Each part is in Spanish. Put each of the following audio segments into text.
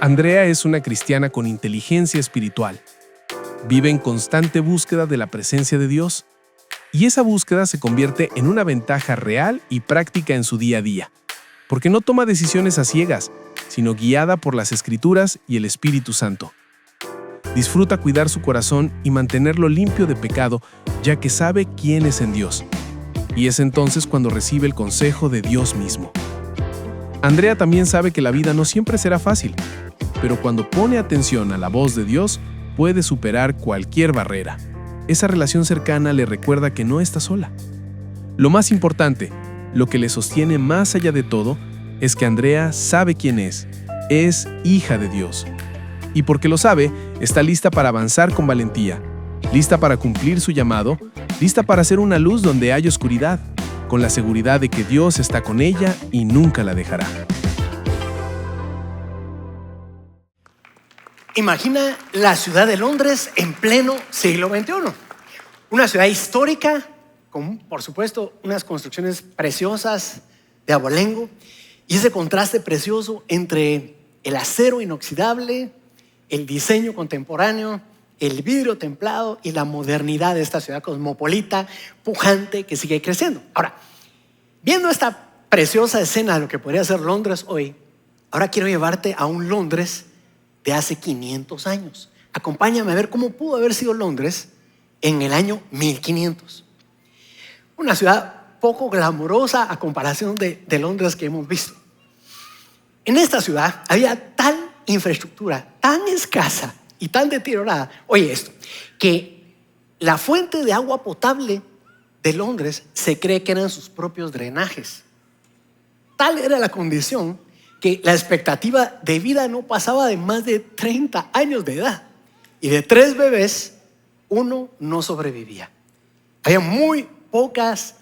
Andrea es una cristiana con inteligencia espiritual. Vive en constante búsqueda de la presencia de Dios, y esa búsqueda se convierte en una ventaja real y práctica en su día a día, porque no toma decisiones a ciegas, sino guiada por las Escrituras y el Espíritu Santo. Disfruta cuidar su corazón y mantenerlo limpio de pecado, ya que sabe quién es en Dios. Y es entonces cuando recibe el consejo de Dios mismo. Andrea también sabe que la vida no siempre será fácil, pero cuando pone atención a la voz de Dios, puede superar cualquier barrera. Esa relación cercana le recuerda que no está sola. Lo más importante, lo que le sostiene más allá de todo, es que Andrea sabe quién es hija de Dios. Y porque lo sabe, está lista para avanzar con valentía, lista para cumplir su llamado, lista para ser una luz donde hay oscuridad, con la seguridad de que Dios está con ella y nunca la dejará. Imagina la ciudad de Londres en pleno siglo XXI. Una ciudad histórica, con, por supuesto, unas construcciones preciosas de abolengo, y ese contraste precioso entre el acero inoxidable, el diseño contemporáneo, el vidrio templado y la modernidad de esta ciudad cosmopolita, pujante, que sigue creciendo. Ahora, viendo esta preciosa escena de lo que podría ser Londres hoy, ahora quiero llevarte a un Londres de hace 500 años. Acompáñame a ver cómo pudo haber sido Londres en el año 1500. Una ciudad poco glamurosa a comparación de Londres que hemos visto. En esta ciudad había tal infraestructura, tan escasa y tan deteriorada, oye esto, que la fuente de agua potable de Londres se cree que eran sus propios drenajes. Tal era la condición que la expectativa de vida no pasaba de más de 30 años de edad. Y de 3 bebés, 1 no sobrevivía. Había muy pocas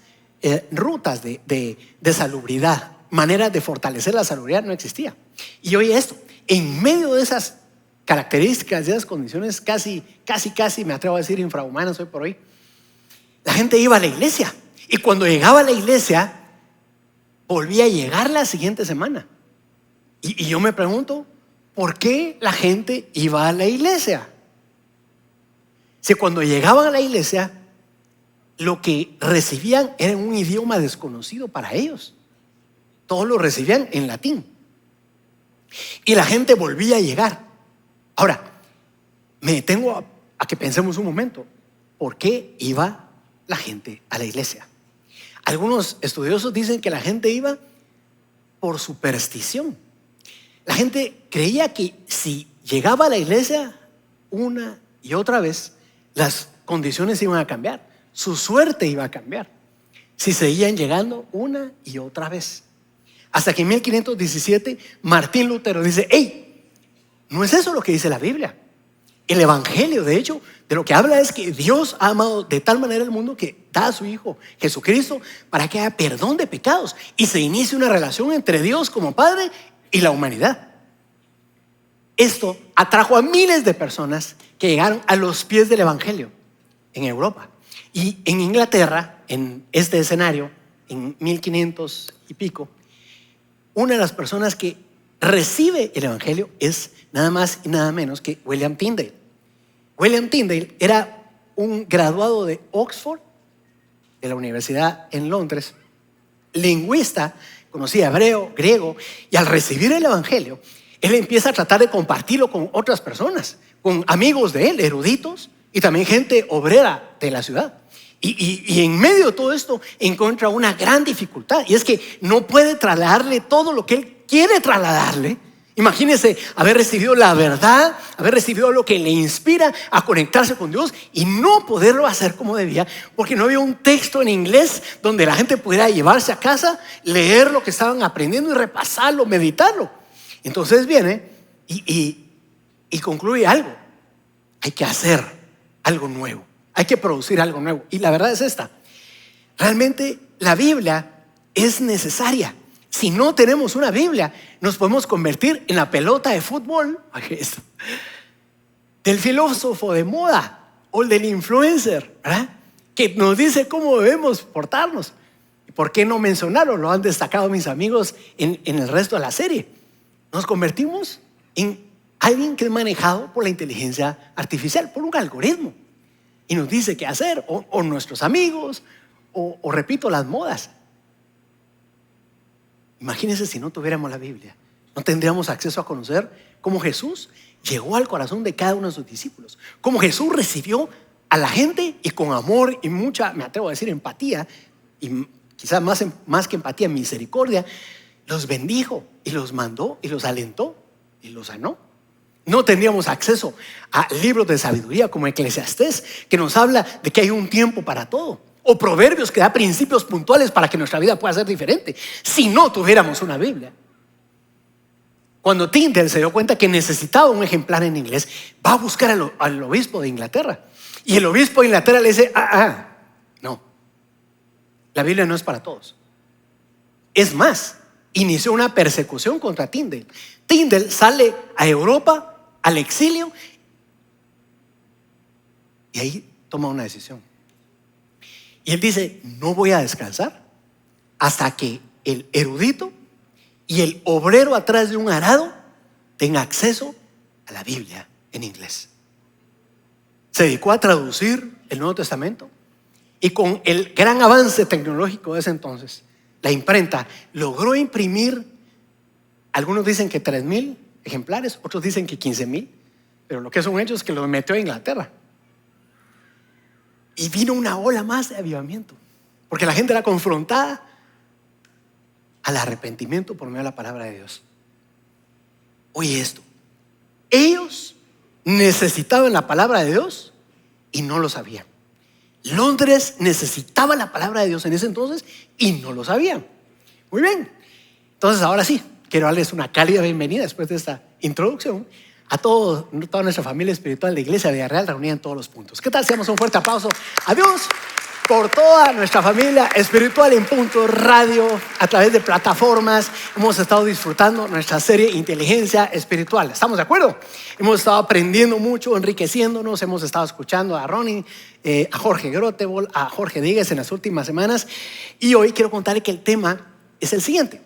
rutas de salubridad, maneras de fortalecer la salubridad no existía. Y oye esto, en medio de esas características, de esas condiciones casi, me atrevo a decir, infrahumanas hoy por hoy, la gente iba a la iglesia. Y cuando llegaba a la iglesia, volvía a llegar la siguiente semana. Y yo me pregunto, ¿por qué la gente iba a la iglesia? Si cuando llegaban a la iglesia, lo que recibían era un idioma desconocido para ellos. Todos lo recibían en latín. Y la gente volvía a llegar. Ahora, me detengo a que pensemos un momento. ¿Por qué iba la gente a la iglesia? Algunos estudiosos dicen que la gente iba por superstición. La gente creía que si llegaba a la iglesia una y otra vez, las condiciones iban a cambiar, su suerte iba a cambiar, si seguían llegando una y otra vez. Hasta que en 1517 Martín Lutero dice, hey, no es eso lo que dice la Biblia. El Evangelio, de hecho, de lo que habla es que Dios ha amado de tal manera el mundo que da a su Hijo Jesucristo para que haya perdón de pecados y se inicie una relación entre Dios como Padre y la humanidad. Esto atrajo a miles de personas que llegaron a los pies del Evangelio en Europa. Y en Inglaterra, en este escenario, en 1500 y pico, una de las personas que recibe el Evangelio es nada más y nada menos que William Tyndale. William Tyndale era un graduado de Oxford, de la universidad en Londres, lingüista, conocía hebreo, griego, y al recibir el Evangelio, él empieza a tratar de compartirlo con otras personas, con amigos de él, eruditos, y también gente obrera de la ciudad. Y en medio de todo esto encuentra una gran dificultad, y es que no puede trasladarle todo lo que él quiere trasladarle. Imagínese haber recibido la verdad, haber recibido lo que le inspira a conectarse con Dios y no poderlo hacer como debía, porque no había un texto en inglés donde la gente pudiera llevarse a casa, leer lo que estaban aprendiendo y repasarlo, meditarlo. Entonces viene y concluye algo: hay que hacer algo nuevo, hay que producir algo nuevo. Y la verdad es esta: realmente la Biblia es necesaria. Si no tenemos una Biblia, nos podemos convertir en la pelota de fútbol del filósofo de moda o del influencer, ¿verdad?, que nos dice cómo debemos portarnos. ¿Y por qué no mencionarlo? Lo han destacado mis amigos en el resto de la serie. nos convertimos en alguien que es manejado por la inteligencia artificial, por un algoritmo. Y nos dice qué hacer, o nuestros amigos, o repito, las modas. Imagínense si no tuviéramos la Biblia. No tendríamos acceso a conocer cómo Jesús llegó al corazón de cada uno de sus discípulos. Cómo Jesús recibió a la gente y con amor y mucha, me atrevo a decir, empatía, y quizás más que empatía, misericordia, los bendijo y los mandó y los alentó y los sanó. No tendríamos acceso a libros de sabiduría como Eclesiastés, que nos habla de que hay un tiempo para todo, o Proverbios, que da principios puntuales para que nuestra vida pueda ser diferente, si no tuviéramos una Biblia. Cuando Tyndale se dio cuenta que necesitaba un ejemplar en inglés, va a buscar al obispo de Inglaterra, y el obispo de Inglaterra le dice: no, la Biblia no es para todos. Es más, inició una persecución contra Tyndale. Tyndale sale a Europa, al exilio, y ahí toma una decisión. Y él dice: no voy a descansar hasta que el erudito y el obrero atrás de un arado tenga acceso a la Biblia en inglés. Se dedicó a traducir el Nuevo Testamento, y con el gran avance tecnológico de ese entonces, la imprenta logró imprimir, algunos dicen que 3,000 ejemplares, otros dicen que 15,000, pero lo que es un hecho es que los metió a Inglaterra. Y vino una ola más de avivamiento, porque la gente era confrontada al arrepentimiento por medio de la palabra de Dios. Oye esto, ellos necesitaban la palabra de Dios y no lo sabían. Londres necesitaba la palabra de Dios en ese entonces y no lo sabían. Muy bien, entonces ahora sí, quiero darles una cálida bienvenida después de esta introducción a toda nuestra familia espiritual de Iglesia Villarreal reunida en todos los puntos. ¿Qué tal si damos un fuerte aplauso a Dios por toda nuestra familia espiritual en Punto Radio, a través de plataformas? Hemos estado disfrutando nuestra serie Inteligencia Espiritual. ¿Estamos de acuerdo? Hemos estado aprendiendo mucho, enriqueciéndonos. Hemos estado escuchando a Ronnie, a Jorge Grotebol, a Jorge Díguez en las últimas semanas. Y hoy quiero contarle que el tema es el siguiente: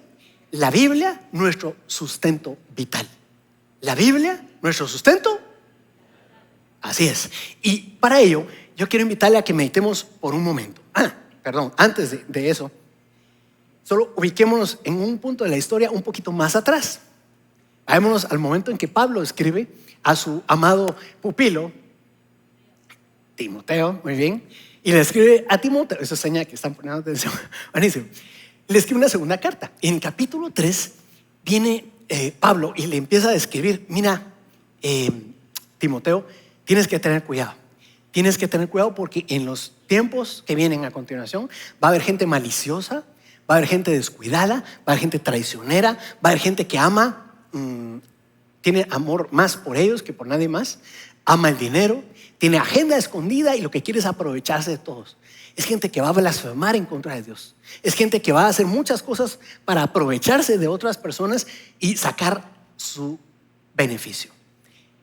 la Biblia, nuestro sustento vital. La Biblia, nuestro sustento. Así es. Y para ello, yo quiero invitarle a que meditemos por un momento. Antes de eso, solo ubiquémonos en un punto de la historia un poquito más atrás. Vámonos al momento en que Pablo escribe a su amado pupilo, Timoteo, muy bien, y le escribe a Timoteo, eso es señal que están poniendo atención, buenísimo. Le escribe una segunda carta. En capítulo 3 viene Pablo y le empieza a describir: mira, Timoteo, tienes que tener cuidado. Tienes que tener cuidado porque en los tiempos que vienen a continuación va a haber gente maliciosa, va a haber gente descuidada, va a haber gente traicionera, va a haber gente que ama, tiene amor más por ellos que por nadie más, ama el dinero, tiene agenda escondida y lo que quiere es aprovecharse de todos. Es gente que va a blasfemar en contra de Dios. Es gente que va a hacer muchas cosas para aprovecharse de otras personas y sacar su beneficio.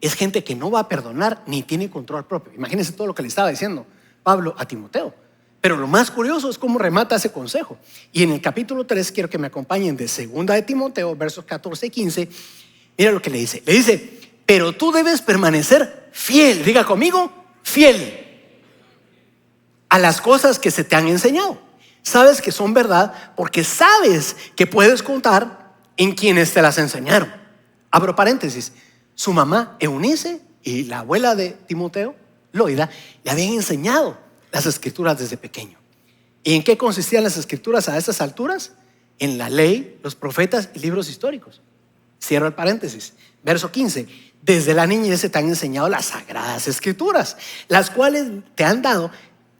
Es gente que no va a perdonar ni tiene control propio. Imagínense todo lo que le estaba diciendo Pablo a Timoteo. Pero lo más curioso es cómo remata ese consejo. Y en el capítulo 3 quiero que me acompañen de 2 de Timoteo, versos 14 y 15. Mira lo que le dice. Le dice: pero tú debes permanecer fiel. Diga conmigo, fiel a las cosas que se te han enseñado. Sabes que son verdad porque sabes que puedes contar en quienes te las enseñaron. Abro paréntesis. Su mamá Eunice y la abuela de Timoteo, Loida, le habían enseñado las escrituras desde pequeño. ¿Y en qué consistían las escrituras a estas alturas? En la ley, los profetas y libros históricos. Cierro el paréntesis. Verso 15. Desde la niñez se te han enseñado las sagradas escrituras, las cuales te han dado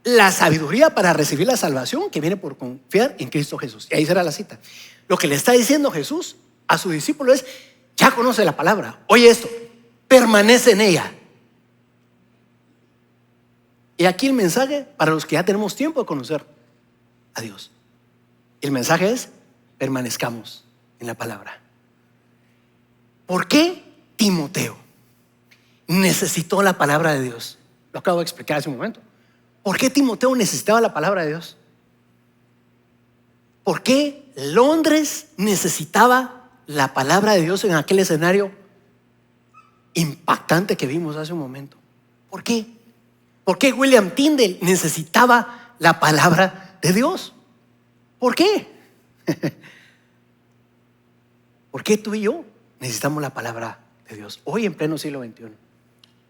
la sabiduría para recibir la salvación que viene por confiar en Cristo Jesús. Y ahí será la cita. Lo que le está diciendo Jesús a su discípulo es: ya conoce la palabra, oye esto, permanece en ella. Y aquí el mensaje para los que ya tenemos tiempo de conocer a Dios. El mensaje es: permanezcamos en la palabra. ¿Por qué Timoteo necesitó la palabra de Dios? Lo acabo de explicar hace un momento. ¿Por qué Timoteo necesitaba la palabra de Dios? ¿Por qué Londres necesitaba la palabra de Dios en aquel escenario impactante que vimos hace un momento. ¿Por qué? ¿Por qué William Tyndale necesitaba la palabra de Dios? ¿Por qué? ¿Por qué tú y yo necesitamos la palabra de Dios hoy en pleno siglo XXI?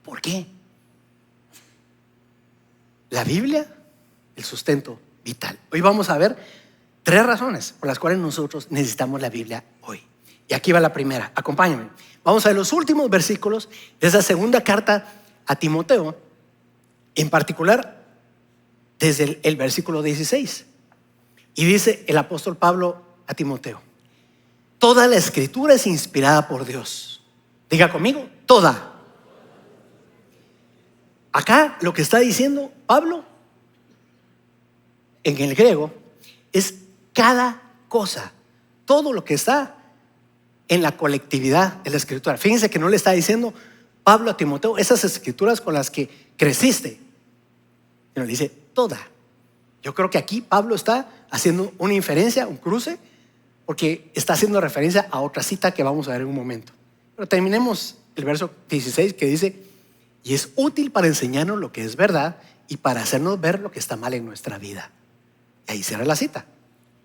¿Por qué? La Biblia, el sustento vital. Hoy vamos a ver 3 razones por las cuales nosotros necesitamos la Biblia hoy. Y aquí va la primera, acompáñame. Vamos a ver los últimos versículos de esa segunda carta a Timoteo, en particular desde el versículo 16. Y dice el apóstol Pablo a Timoteo: toda la escritura es inspirada por Dios. Diga conmigo, toda. Acá lo que está diciendo Pablo en el griego es cada cosa, todo lo que está en la colectividad de la escritura. Fíjense que no le está diciendo Pablo a Timoteo esas escrituras con las que creciste, sino le dice toda. Yo creo que aquí Pablo está haciendo una inferencia, un cruce, porque está haciendo referencia a otra cita que vamos a ver en un momento. Pero terminemos el verso 16 que dice: y es útil para enseñarnos lo que es verdad y para hacernos ver lo que está mal en nuestra vida. Y ahí cierra la cita.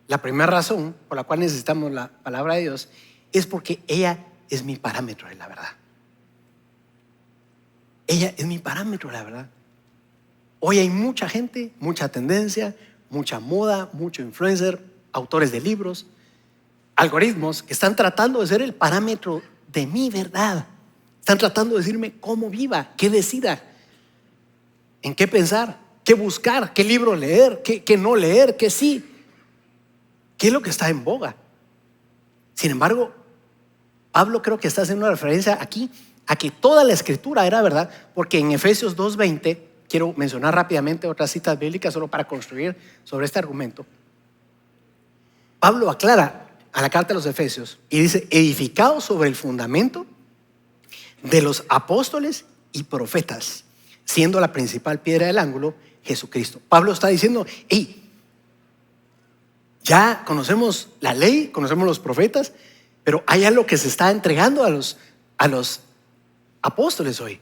La primera razón por la cual necesitamos la palabra de Dios es porque ella es mi parámetro de la verdad. Ella es mi parámetro de la verdad. Hoy hay mucha gente, mucha tendencia, mucha moda, mucho influencer, autores de libros, algoritmos que están tratando de ser el parámetro de mi verdad. Están tratando de decirme cómo viva, qué decida, en qué pensar, qué buscar, qué libro leer, qué no leer, qué sí, qué es lo que está en boga. Sin embargo, Pablo creo que está haciendo una referencia aquí a que toda la escritura era verdad, porque en Efesios 2:20, quiero mencionar rápidamente otras citas bíblicas solo para construir sobre este argumento. Pablo aclara a la carta de los Efesios y dice: edificado sobre el fundamento de los apóstoles y profetas, siendo la principal piedra del ángulo Jesucristo. Pablo está diciendo: hey, ya conocemos la ley, conocemos los profetas, pero hay algo que se está entregando a los apóstoles hoy.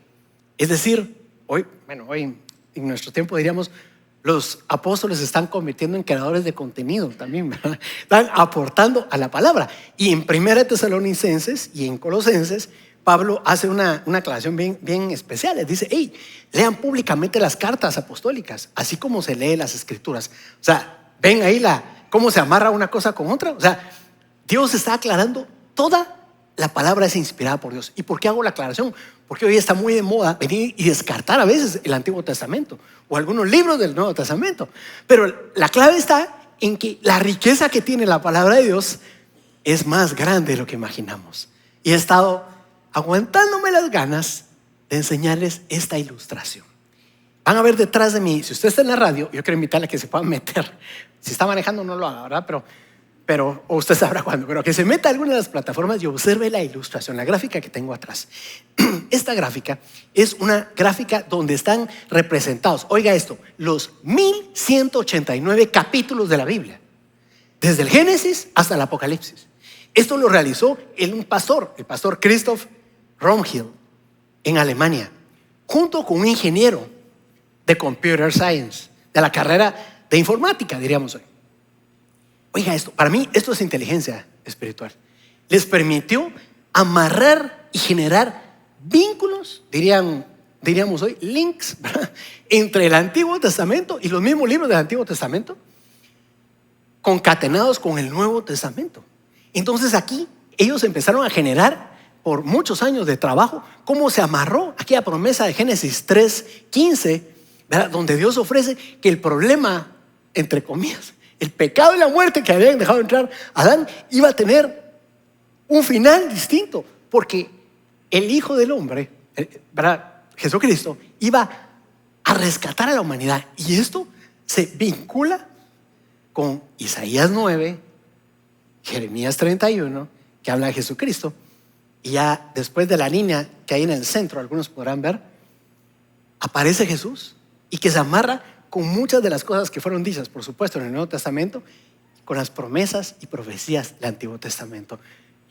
Es decir, hoy en nuestro tiempo diríamos, los apóstoles se están convirtiendo en creadores de contenido también, ¿verdad? Están aportando a la palabra. Y en 1 Tesalonicenses y en Colosenses, Pablo hace una aclaración bien especial. Les dice: hey, lean públicamente las cartas apostólicas, así como se lee las escrituras. O sea, ven ahí cómo se amarra una cosa con otra. O sea, Dios está aclarando, toda la palabra es inspirada por Dios. ¿Y por qué hago la aclaración? Porque hoy está muy de moda venir y descartar a veces el Antiguo Testamento o algunos libros del Nuevo Testamento. Pero la clave está en que la riqueza que tiene la palabra de Dios es más grande de lo que imaginamos. Y he estado aguantándome las ganas de enseñarles esta ilustración. Van a ver detrás de mí, si usted está en la radio, yo quiero invitarle a que se puedan meter. Si está manejando no lo haga, ¿verdad? Pero o usted sabrá cuándo, pero que se meta a alguna de las plataformas y observe la ilustración, la gráfica que tengo atrás. Esta gráfica es una gráfica donde están representados, oiga esto, los 1189 capítulos de la Biblia, desde el Génesis hasta el Apocalipsis. Esto lo realizó el pastor Christoph Romhill en Alemania, junto con un ingeniero de Computer Science, de la carrera de informática, diríamos hoy. Oiga esto, para mí esto es inteligencia espiritual. Les permitió amarrar y generar vínculos, diríamos hoy, links, ¿verdad?, entre el Antiguo Testamento y los mismos libros del Antiguo Testamento, concatenados con el Nuevo Testamento. Entonces aquí ellos empezaron a generar, por muchos años de trabajo, cómo se amarró aquella promesa de Génesis 3:15, ¿verdad?, donde Dios ofrece que el problema, entre comillas, el pecado y la muerte que habían dejado entrar a Adán, iba a tener un final distinto, porque el Hijo del Hombre, ¿verdad?, Jesucristo, iba a rescatar a la humanidad. Y esto se vincula con Isaías 9, Jeremías 31, que habla de Jesucristo. Y ya después de la línea que hay en el centro, algunos podrán ver, aparece Jesús y que se amarra con muchas de las cosas que fueron dichas, por supuesto, en el Nuevo Testamento, con las promesas y profecías del Antiguo Testamento.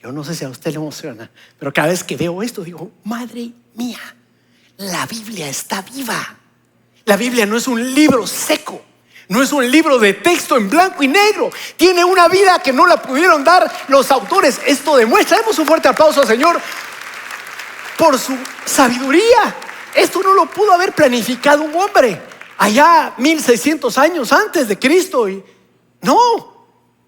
Y Yo no sé si a usted le emociona, pero cada vez que veo esto digo, madre mía, la Biblia está viva. La Biblia no es un libro seco, no es un libro de texto en blanco y negro. Tiene una vida que no la pudieron dar los autores. Esto demuestra, demos un fuerte aplauso al Señor por su sabiduría. Esto no lo pudo haber planificado un hombre allá 1600 años antes de Cristo. No.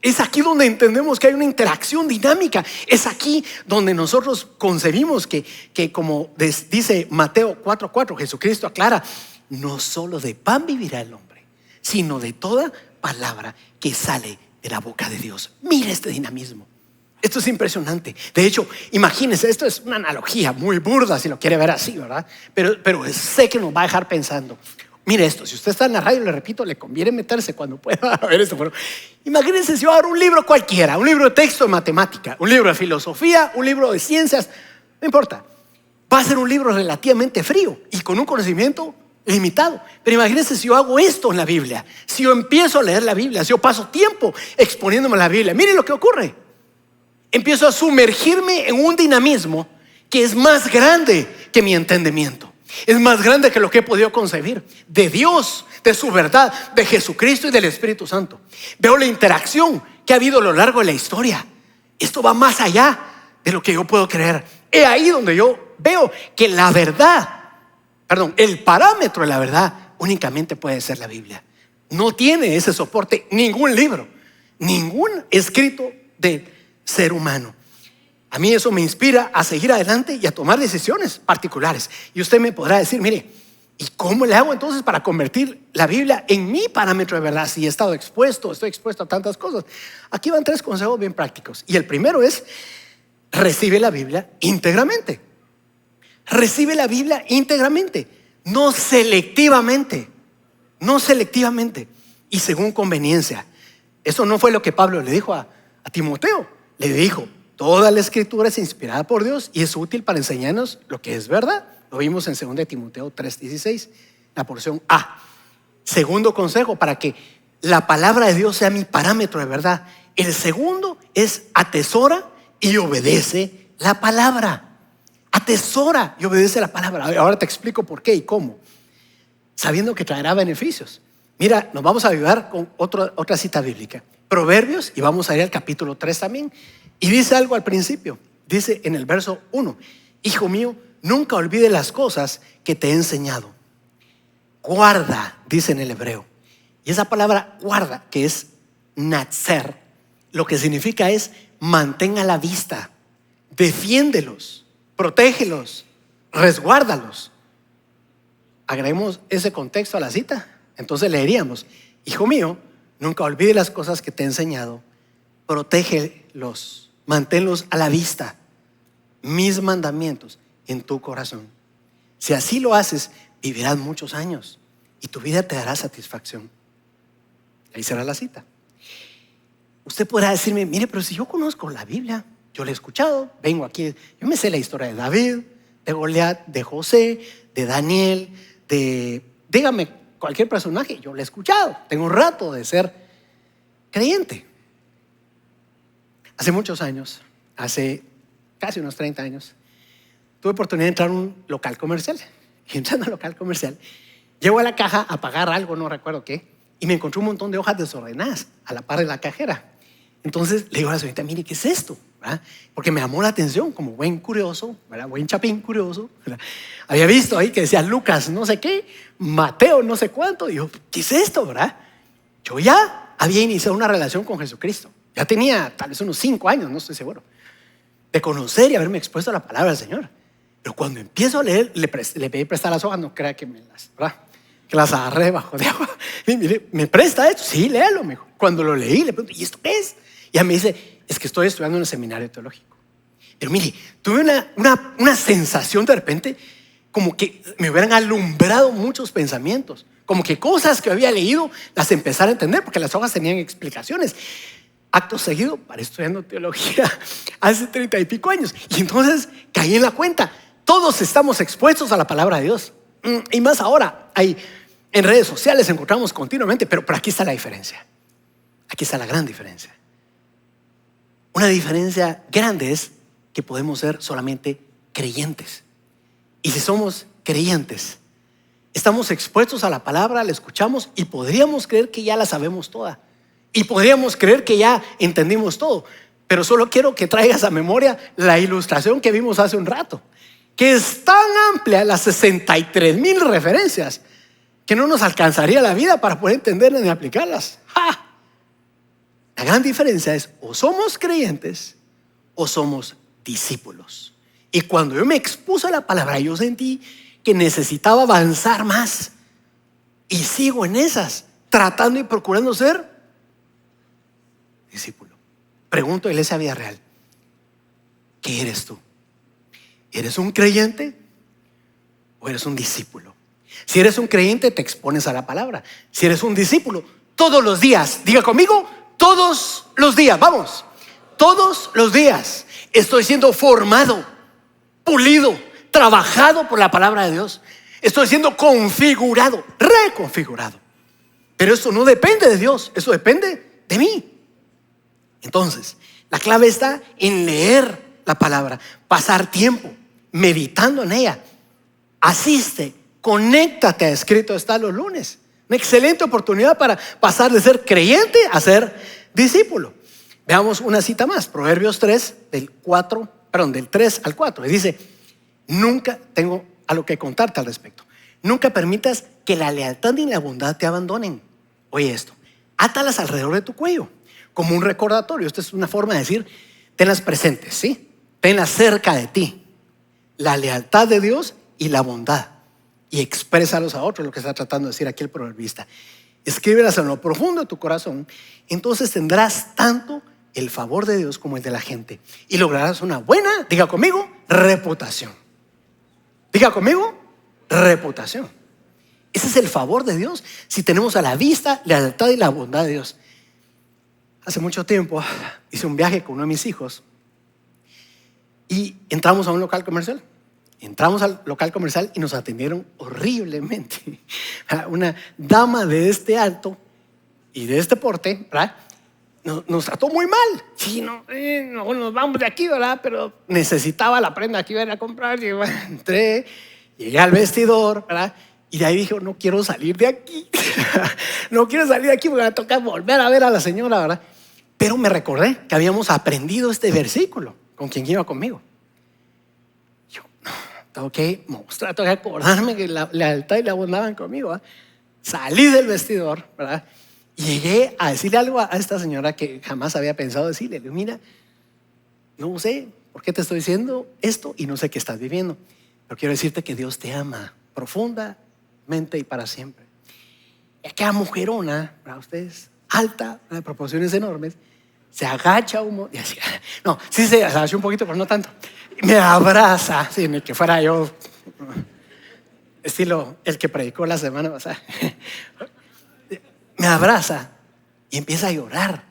Es aquí donde entendemos que hay una interacción dinámica. Es aquí donde nosotros concebimos que como dice Mateo 4:4, Jesucristo aclara, no solo de pan vivirá el hombre, sino de toda palabra que sale de la boca de Dios. Mira este dinamismo. Esto es impresionante. De hecho, imagínense, esto es una analogía muy burda si lo quiere ver así, ¿verdad? Pero sé que nos va a dejar pensando. Mire esto, si usted está en la radio, le repito, le conviene meterse cuando pueda ver esto. Pero imagínense si yo abro un libro cualquiera, un libro de texto de matemática, un libro de filosofía, un libro de ciencias, no importa. Va a ser un libro relativamente frío y con un conocimiento limitado. Pero imagínense si yo hago esto en la Biblia, si yo empiezo a leer la Biblia, si yo paso tiempo exponiéndome a la Biblia, miren lo que ocurre. Empiezo a sumergirme en un dinamismo que es más grande que mi entendimiento. Es más grande que lo que he podido concebir de Dios, de su verdad, de Jesucristo y del Espíritu Santo. Veo la interacción que ha habido a lo largo de la historia. Esto va más allá de lo que yo puedo creer. Es ahí donde yo veo que la verdad, el parámetro de la verdad únicamente puede ser la Biblia. No tiene ese soporte ningún libro, ningún escrito de ser humano. A mí eso me inspira a seguir adelante y a tomar decisiones particulares. Y usted me podrá decir, mire, ¿y cómo le hago entonces para convertir la Biblia en mi parámetro de verdad? Si estoy expuesto a tantas cosas. Aquí van 3 consejos bien prácticos. Y el primero es, recibe la Biblia íntegramente. Recibe la Biblia íntegramente, no selectivamente. No selectivamente y según conveniencia. Eso no fue lo que Pablo le dijo a Timoteo. Le dijo, toda la escritura es inspirada por Dios y es útil para enseñarnos lo que es verdad. Lo vimos en 2 Timoteo 3:16, la porción A. Segundo consejo para que la palabra de Dios sea mi parámetro de verdad. El segundo es atesora y obedece la palabra. Atesora y obedece la palabra. Ahora te explico por qué y cómo. Sabiendo que traerá beneficios. Mira, nos vamos a ayudar con otra cita bíblica. Proverbios, y vamos a ir al capítulo 3 también. Y dice algo al principio. Dice en el verso 1, hijo mío, nunca olvides las cosas que te he enseñado. Guarda, dice en el hebreo. Y esa palabra guarda, que es natzer, lo que significa es mantén a la vista, defiéndelos, protégelos, resguárdalos. Agreguemos ese contexto a la cita. Entonces leeríamos, hijo mío, nunca olvides las cosas que te he enseñado, protégelos, manténlos a la vista, mis mandamientos en tu corazón. Si así lo haces, vivirás muchos años y tu vida te dará satisfacción. Ahí será la cita. Usted podrá decirme, mire, pero si yo conozco la Biblia, yo la he escuchado, vengo aquí, yo me sé la historia de David, de Goliat, de José, de Daniel, dígame cualquier personaje, yo la he escuchado, tengo un rato de ser creyente. Hace muchos años, hace casi unos 30 años, tuve oportunidad de entrar a un local comercial. Y entrando al local comercial, llego a la caja a pagar algo, no recuerdo qué, y me encontré un montón de hojas desordenadas a la par de la cajera. Entonces le digo a la señorita, mire, ¿qué es esto? ¿Verdad? Porque me llamó la atención, como buen curioso, ¿verdad? Buen chapín curioso, ¿verdad? Había visto ahí que decía Lucas no sé qué, Mateo no sé cuánto. Y yo, ¿qué es esto? ¿Verdad? Yo ya había iniciado una relación con Jesucristo. Ya tenía tal vez unos 5 años, no estoy seguro, de conocer y haberme expuesto a la palabra del Señor. Pero cuando empiezo a leer, le pedí prestar las hojas, no crea que me las, ¿verdad? Que las agarré debajo de agua. Y mire, ¿me presta esto? Sí, léalo, me dijo. Cuando lo leí, le pregunto, ¿y esto qué es? Y ella me dice, es que estoy estudiando en el seminario teológico. Pero mire, tuve una sensación de repente como que me hubieran alumbrado muchos pensamientos, como que cosas que había leído las empezara a entender, porque las hojas tenían explicaciones. Acto seguido, para estudiando teología hace 30 y pico años. Y entonces caí en la cuenta, todos estamos expuestos a la palabra de Dios. Y más ahora, en redes sociales encontramos continuamente, pero aquí está la diferencia. Aquí está la gran diferencia. Una diferencia grande es que podemos ser solamente creyentes. Y si somos creyentes, estamos expuestos a la palabra, la escuchamos y podríamos creer que ya la sabemos toda. Y podríamos creer que ya entendimos todo. Pero solo quiero que traigas a memoria la ilustración que vimos hace un rato, que es tan amplia, las 63,000 referencias, que no nos alcanzaría la vida para poder entenderlas ni aplicarlas. ¡Ja! La gran diferencia es o somos creyentes o somos discípulos. Y cuando yo me expuse a la palabra, yo sentí que necesitaba avanzar más. Y sigo en esas, tratando y procurando ser discípulo. Pregunto, Iglesia Vida Real, ¿qué eres tú? ¿Eres un creyente o eres un discípulo? Si eres un creyente, te expones a la palabra. Si eres un discípulo, todos los días, diga conmigo, todos los días, vamos, todos los días estoy siendo formado, pulido, trabajado por la palabra de Dios. Estoy siendo configurado, reconfigurado. Pero eso no depende de Dios, eso depende de mí. Entonces, la clave está en leer la palabra, pasar tiempo meditando en ella. Asiste, conéctate a Escrito Está los lunes. Una excelente oportunidad para pasar de ser creyente a ser discípulo. Veamos una cita más, Proverbios 3, del 3 al 4. Y dice, nunca, tengo algo que contarte al respecto. Nunca permitas que la lealtad ni la bondad te abandonen. Oye esto, átalas alrededor de tu cuello como un recordatorio. Esta es una forma de decir, tenlas presentes, ¿sí? Tenlas cerca de ti. La lealtad de Dios y la bondad. Y exprésalos a otros, lo que está tratando de decir aquí el proverbista. Escríbelas en lo profundo de tu corazón. Entonces tendrás tanto el favor de Dios como el de la gente. Y lograrás una buena, diga conmigo, reputación. Diga conmigo, reputación. Ese es el favor de Dios. Si tenemos a la vista la lealtad y la bondad de Dios. Hace mucho tiempo hice un viaje con uno de mis hijos y entramos a un local comercial. Entramos al local comercial y nos atendieron horriblemente. Una dama de este alto y de este porte, ¿verdad? Nos trató muy mal. Sí, no, nos vamos de aquí, ¿verdad? Pero necesitaba la prenda que iba a ir a comprar. Y bueno, entré, llegué al vestidor, ¿verdad? Y de ahí dije, no quiero salir de aquí. No quiero salir de aquí porque me toca volver a ver a la señora, ¿verdad? Pero me recordé que habíamos aprendido este versículo con quien iba conmigo. Yo, no, tengo que mostrar, tengo que acordarme que la lealtad y la bondad van conmigo, ¿verdad? Salí del vestidor, ¿verdad? Y llegué a decirle algo a esta señora que jamás había pensado decirle. Le digo, mira, no sé por qué te estoy diciendo esto y no sé qué estás viviendo, pero quiero decirte que Dios te ama profundamente y para siempre. Y aquella mujerona, para ustedes, alta, de proporciones enormes, se agacha y así, no, sí se agachó un poquito, pero no tanto. Y me abraza, sin que fuera yo, estilo el que predicó la semana pasada. Me abraza y empieza a llorar.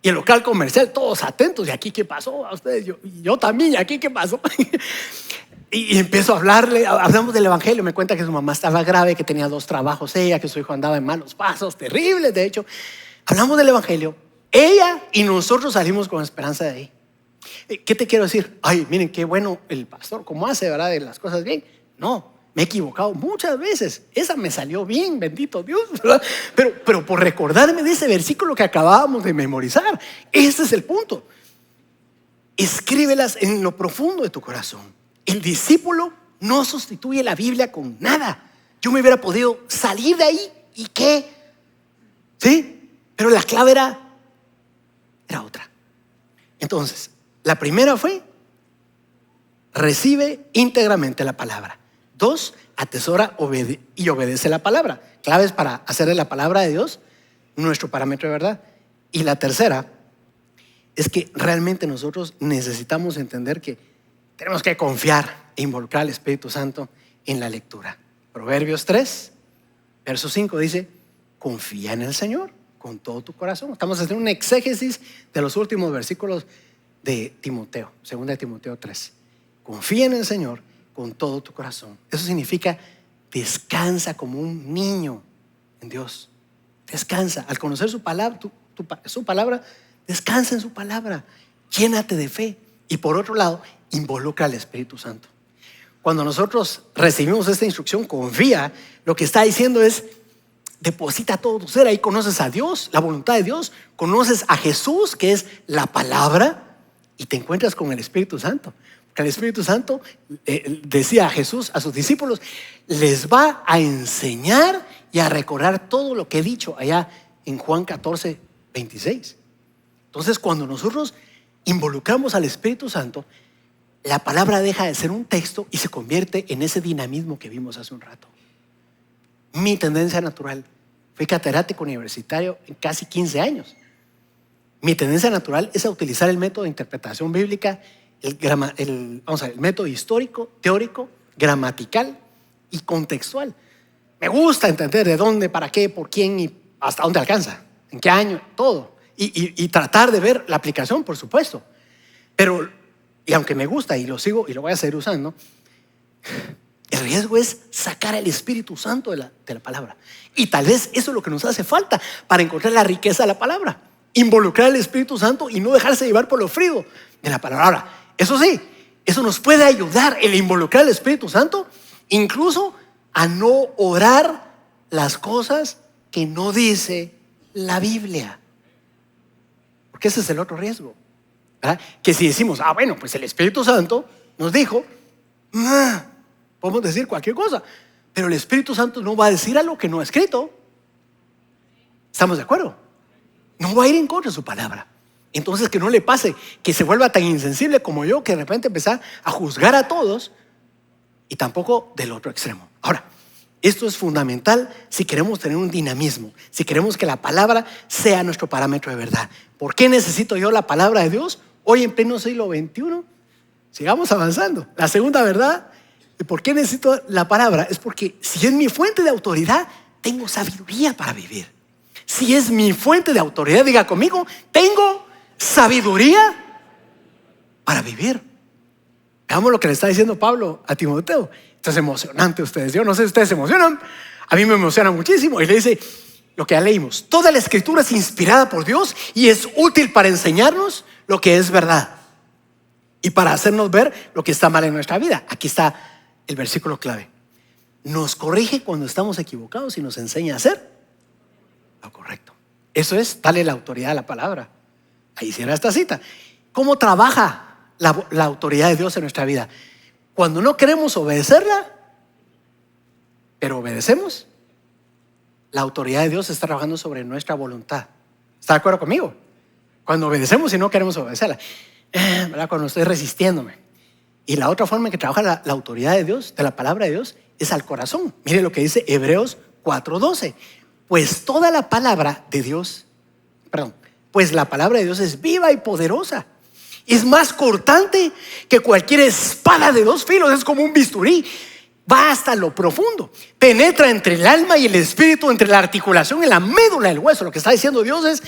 Y el local comercial, todos atentos. ¿Y aquí qué pasó a ustedes? Yo también, ¿y aquí qué pasó? Y empiezo a hablarle, hablamos del evangelio. Me cuenta que su mamá estaba grave, que tenía 2 trabajos ella, que su hijo andaba en malos pasos, terribles de hecho. Hablamos del evangelio. Ella y nosotros salimos con esperanza de ahí. ¿Qué te quiero decir? Ay, miren qué bueno el pastor, cómo hace, ¿verdad? De las cosas bien. No, me he equivocado muchas veces. Esa me salió bien, bendito Dios, ¿verdad? Pero por recordarme de ese versículo que acabábamos de memorizar. Ese es el punto. Escríbelas en lo profundo de tu corazón. El discípulo no sustituye la Biblia con nada. Yo me hubiera podido salir de ahí y qué, ¿sí? Pero la clave era otra. Entonces, la primera fue recibe íntegramente la palabra. 2, atesora y obedece la palabra. Claves para hacer de la palabra de Dios nuestro parámetro de verdad. Y la tercera es que realmente nosotros necesitamos entender que tenemos que confiar e involucrar al Espíritu Santo en la lectura. Proverbios 3, verso 5 dice, confía en el Señor con todo tu corazón. Estamos haciendo un exégesis de los últimos versículos de Timoteo, 2 Timoteo 3. Confía en el Señor con todo tu corazón. Eso significa descansa como un niño en Dios. Descansa. Al conocer su palabra, su palabra, descansa en su palabra. llénate de fe. Y por otro lado, involucra al Espíritu Santo. Cuando nosotros recibimos esta instrucción, confía, lo que está diciendo es, deposita todo tu ser. Ahí conoces a Dios, la voluntad de Dios, conoces a Jesús, que es la palabra, y te encuentras con el Espíritu Santo. Porque el Espíritu Santo, decía Jesús a sus discípulos, les va a enseñar y a recordar todo lo que he dicho allá en Juan 14, 26. Entonces, cuando nosotros involucramos al Espíritu Santo, la palabra deja de ser un texto y se convierte en ese dinamismo que vimos hace un rato. Mi tendencia natural, fui catedrático universitario en casi 15 años. Mi tendencia natural es a utilizar el método de interpretación bíblica, el método histórico, teórico, gramatical y contextual. Me gusta entender de dónde, para qué, por quién y hasta dónde alcanza, en qué año, todo. Y tratar de ver la aplicación, por supuesto. Pero, y aunque me gusta y lo sigo y lo voy a seguir usando, el riesgo es sacar al Espíritu Santo de la palabra. Y tal vez eso es lo que nos hace falta para encontrar la riqueza de la palabra. Involucrar al Espíritu Santo y no dejarse llevar por lo frío de la palabra. Ahora, eso sí, eso nos puede ayudar, el involucrar al Espíritu Santo, incluso a no orar las cosas que no dice la Biblia. Porque ese es el otro riesgo, ¿verdad? Que si decimos, bueno, pues el Espíritu Santo nos dijo, podemos decir cualquier cosa, pero el Espíritu Santo no va a decir algo que no ha escrito. ¿Estamos de acuerdo? No va a ir en contra de su palabra. Entonces, que no le pase que se vuelva tan insensible como yo, que de repente empezar a juzgar a todos, y tampoco del otro extremo. Ahora, esto es fundamental si queremos tener un dinamismo, si queremos que la palabra sea nuestro parámetro de verdad. ¿Por qué necesito yo la palabra de Dios hoy en pleno siglo XXI? Sigamos avanzando. La segunda verdad, ¿y por qué necesito la palabra? Es porque si es mi fuente de autoridad, tengo sabiduría para vivir. Si es mi fuente de autoridad, diga conmigo, tengo sabiduría para vivir. Veamos lo que le está diciendo Pablo a Timoteo. Esto es emocionante ustedes. Yo no sé si ustedes se emocionan. A mí me emociona muchísimo. Y le dice lo que ya leímos. Toda la escritura es inspirada por Dios y es útil para enseñarnos lo que es verdad y para hacernos ver lo que está mal en nuestra vida. Aquí está el versículo clave. Nos corrige cuando estamos equivocados y nos enseña a hacer lo correcto. Eso es darle la autoridad a la palabra. Ahí cierra esta cita. ¿Cómo trabaja la autoridad de Dios en nuestra vida? Cuando no queremos obedecerla, pero obedecemos, la autoridad de Dios está trabajando sobre nuestra voluntad. ¿Está de acuerdo conmigo? Cuando obedecemos y no queremos obedecerla, ¿verdad? Cuando estoy resistiéndome. Y la otra forma en que trabaja la autoridad de Dios, de la palabra de Dios, es al corazón. Mire lo que dice Hebreos 4:12. Pues toda la palabra de Dios, pues la palabra de Dios es viva y poderosa. Es más cortante que cualquier espada de dos filos. Es como un bisturí. Va hasta lo profundo. Penetra entre el alma y el espíritu, entre la articulación y la médula del hueso. Lo que está diciendo Dios es,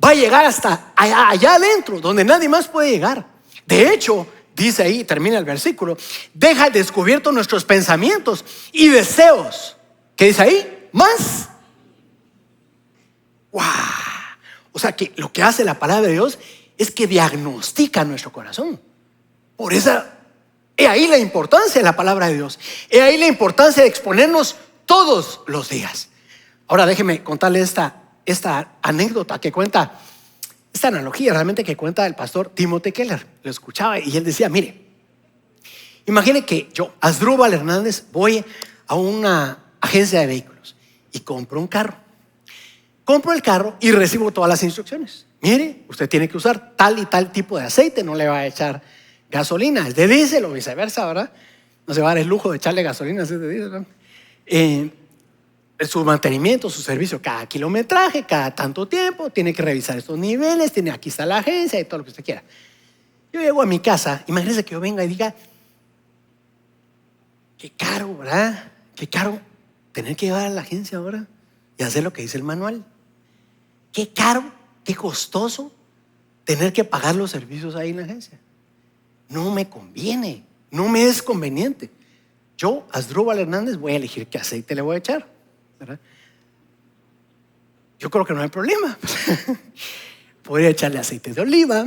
va a llegar hasta allá adentro, donde nadie más puede llegar. De hecho, dice ahí, termina el versículo, deja al descubierto nuestros pensamientos y deseos. ¿Qué dice ahí? Más. ¡Wow! O sea que lo que hace la palabra de Dios es que diagnostica nuestro corazón. Por esa, he ahí la importancia de la palabra de Dios. He ahí la importancia de exponernos todos los días. Ahora déjeme contarle esta anécdota que cuenta, esta analogía realmente que cuenta el pastor Timothy Keller. Lo escuchaba y él decía, mire, imagine que yo, Asdrúbal Hernández, voy a una agencia de vehículos y compro un carro. Compro el carro y recibo todas las instrucciones. Mire, usted tiene que usar tal y tal tipo de aceite, no le va a echar gasolina, es de diésel o viceversa, ¿verdad? No se va a dar el lujo de echarle gasolina, es de diésel, ¿no? Su mantenimiento, su servicio, cada kilometraje, cada tanto tiempo, tiene que revisar estos niveles, aquí está la agencia y todo lo que usted quiera. Yo llego a mi casa, imagínense que yo venga y diga, qué caro, ¿verdad? Qué caro tener que llevar a la agencia ahora y hacer lo que dice el manual. Qué caro, qué costoso tener que pagar los servicios ahí en la agencia. No me conviene, no me es conveniente. Yo, Asdrúbal Hernández, voy a elegir qué aceite le voy a echar, ¿verdad? Yo creo que no hay problema. podría echarle aceite de oliva.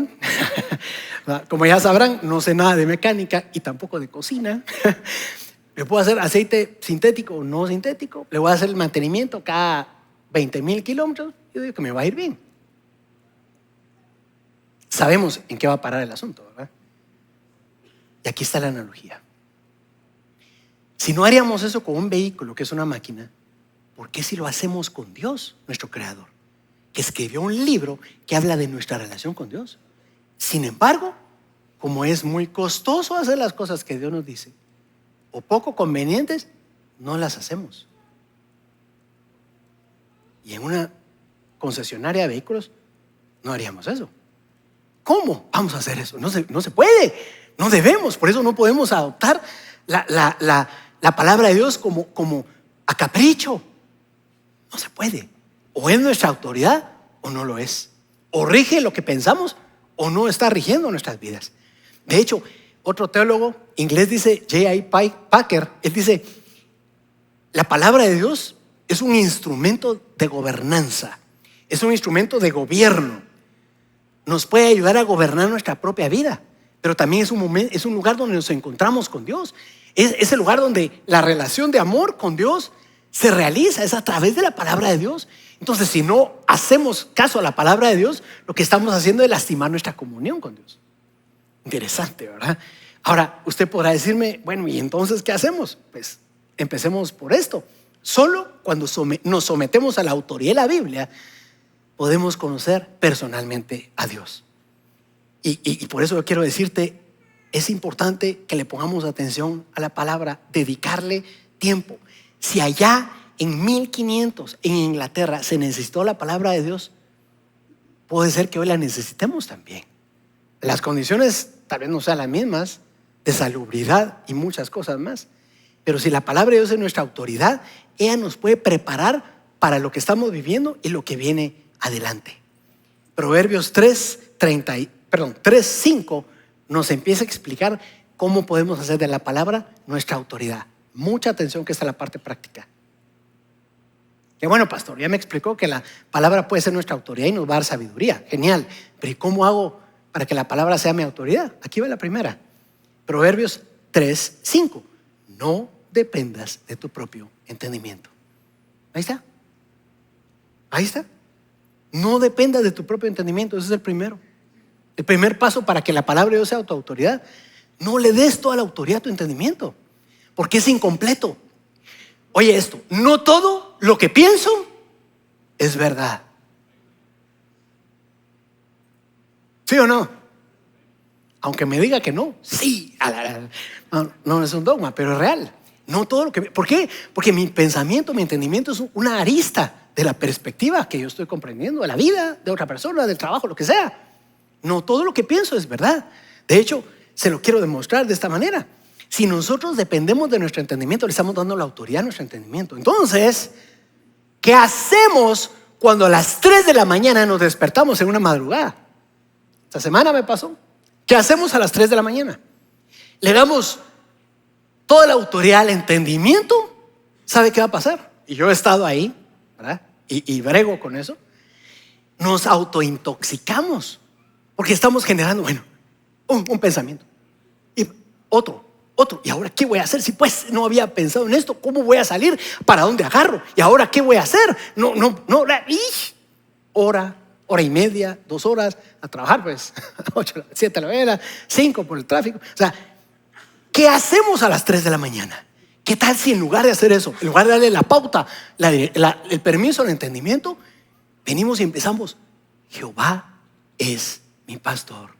Como ya sabrán, no sé nada de mecánica y tampoco de cocina. Le puedo hacer aceite sintético o no sintético. Le voy a hacer el mantenimiento cada 20,000 kilómetros. Yo digo que me va a ir bien. Sabemos en qué va a parar el asunto, ¿verdad? Y aquí está la analogía. Si no haríamos eso con un vehículo que es una máquina, ¿por qué si lo hacemos con Dios, nuestro Creador, que escribió un libro que habla de nuestra relación con Dios? Sin embargo, como es muy costoso hacer las cosas que Dios nos dice, o poco convenientes, no las hacemos. Y en una concesionaria de vehículos no haríamos eso. ¿Cómo vamos a hacer eso? No se puede, no debemos. Por eso no podemos adoptar la palabra de Dios como a capricho. No se puede. O es nuestra autoridad o no lo es. O rige lo que pensamos o no está rigiendo nuestras vidas. De hecho, otro teólogo inglés dice, J.I. Packer, él dice, la palabra de Dios es un instrumento de gobernanza, es un instrumento de gobierno. Nos puede ayudar a gobernar nuestra propia vida, pero también es un lugar donde nos encontramos con Dios. Es el lugar donde la relación de amor con Dios se realiza, es a través de la palabra de Dios. Entonces, si no hacemos caso a la palabra de Dios, lo que estamos haciendo es lastimar nuestra comunión con Dios. Interesante, ¿verdad? Ahora, usted podrá decirme, bueno, ¿y entonces qué hacemos? Pues empecemos por esto. Solo cuando nos sometemos a la autoridad de la Biblia, podemos conocer personalmente a Dios. Y por eso yo quiero decirte, es importante que le pongamos atención a la palabra, dedicarle tiempo. Si allá en 1500 en Inglaterra se necesitó la palabra de Dios, puede ser que hoy la necesitemos también. Las condiciones tal vez no sean las mismas, de salubridad y muchas cosas más. Pero si la palabra de Dios es nuestra autoridad, ella nos puede preparar para lo que estamos viviendo y lo que viene adelante. Proverbios 3:5 nos empieza a explicar cómo podemos hacer de la palabra nuestra autoridad. Mucha atención, que está la parte práctica. Que bueno, pastor, ya me explicó que la palabra puede ser nuestra autoridad y nos va a dar sabiduría. Genial. Pero ¿y cómo hago para que la palabra sea mi autoridad? Aquí va la primera. Proverbios 3:5. No dependas de tu propio entendimiento. Ahí está. Ahí está. No dependas de tu propio entendimiento. Ese es el primero. El primer paso para que la palabra de Dios sea tu autoridad. No le des toda la autoridad a tu entendimiento, porque es incompleto. Oye esto, no todo lo que pienso es verdad. ¿Sí o no? Aunque me diga que no, sí. No es un dogma, pero es real. No todo lo que... ¿Por qué? Porque mi pensamiento, mi entendimiento es una arista de la perspectiva que yo estoy comprendiendo de la vida, de otra persona, del trabajo, lo que sea. No todo lo que pienso es verdad. De hecho, se lo quiero demostrar de esta manera. Si nosotros dependemos de nuestro entendimiento, le estamos dando la autoridad a nuestro entendimiento. Entonces, ¿qué hacemos cuando a las 3 de la mañana nos despertamos en una madrugada? Esta semana me pasó. ¿Qué hacemos a las 3 de la mañana? Le damos toda la autoridad al entendimiento. ¿Sabe qué va a pasar? Y yo he estado ahí, ¿verdad? Y brego con eso. Nos autointoxicamos, porque estamos generando, un pensamiento y otro. ¿Y ahora qué voy a hacer? Si pues no había pensado en esto, ¿cómo voy a salir? ¿Para dónde agarro? ¿Y ahora qué voy a hacer? Hora y media, 2 horas a trabajar, pues 8, 7 a la mañana, 5 por el tráfico. O sea, ¿qué hacemos a las 3 de la mañana? ¿Qué tal si en lugar de hacer eso, en lugar de darle la pauta, el permiso al entendimiento, venimos y empezamos? Jehová es mi pastor,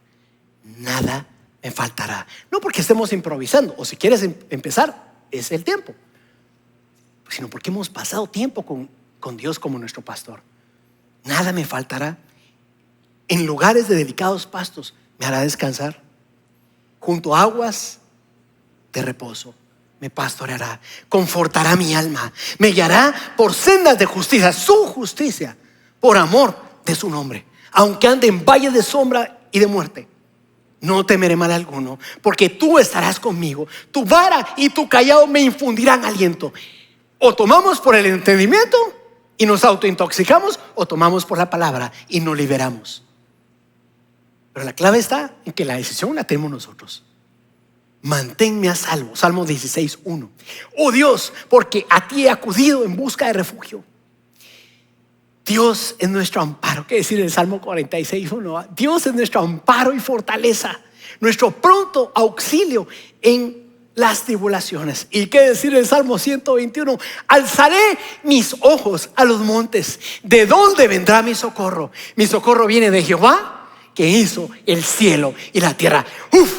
nada me faltará. No porque estemos improvisando, o si quieres empezar, es el tiempo, sino porque hemos pasado tiempo con Dios como nuestro pastor. Nada me faltará. En lugares de delicados pastos me hará descansar. Junto a aguas de reposo me pastoreará. Confortará mi alma. Me guiará por sendas de justicia, su justicia, por amor de su nombre. Aunque ande en valle de sombra y de muerte, no temeré mal alguno, porque tú estarás conmigo. Tu vara y tu callado me infundirán aliento. O tomamos por el entendimiento y nos autointoxicamos, o tomamos por la palabra y nos liberamos. Pero la clave está en que la decisión la tenemos nosotros. Manténme a salvo. Salmo 16:1. Oh Dios, porque a ti he acudido en busca de refugio. Dios es nuestro amparo. ¿Qué decir en el Salmo 46:1? Dios es nuestro amparo y fortaleza, nuestro pronto auxilio en las tribulaciones. ¿Y qué decir en el Salmo 121? Alzaré mis ojos a los montes. ¿De dónde vendrá mi socorro? Mi socorro viene de Jehová, que hizo el cielo y la tierra.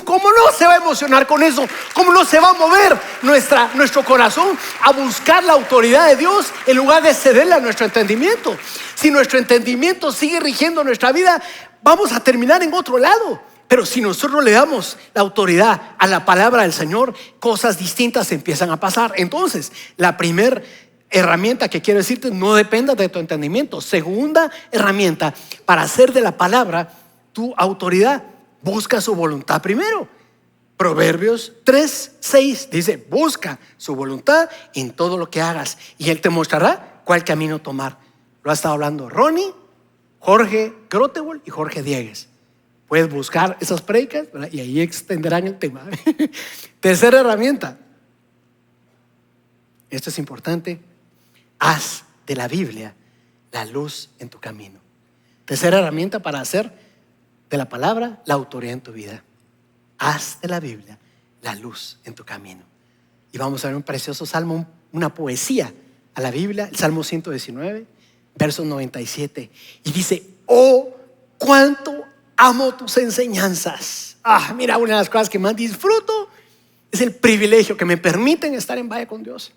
¿Cómo no se va a emocionar con eso? ¿Cómo no se va a mover nuestro corazón a buscar la autoridad de Dios en lugar de cederle a nuestro entendimiento? Si nuestro entendimiento sigue rigiendo nuestra vida, vamos a terminar en otro lado. Pero si nosotros le damos la autoridad a la palabra del Señor, cosas distintas empiezan a pasar. Entonces, la primera herramienta que quiero decirte, no dependa de tu entendimiento. Segunda herramienta, para hacer de la palabra tu autoridad, busca su voluntad primero. Proverbios 3:6 dice: busca su voluntad en todo lo que hagas y Él te mostrará cuál camino tomar. Lo ha estado hablando Ronnie, Jorge Grotewell y Jorge Diegues. Puedes buscar esas prédicas, ¿verdad? Y ahí extenderán el tema. Tercera herramienta, esto es importante: haz de la Biblia la luz en tu camino. Tercera herramienta para hacer de la palabra la autoridad en tu vida. Haz de la Biblia la luz en tu camino. Y vamos a ver un precioso salmo, una poesía a la Biblia, el Salmo 119, verso 97. Y dice: oh, cuánto amo tus enseñanzas. Mira, una de las cosas que más disfruto es el privilegio que me permiten estar en Valle con Dios.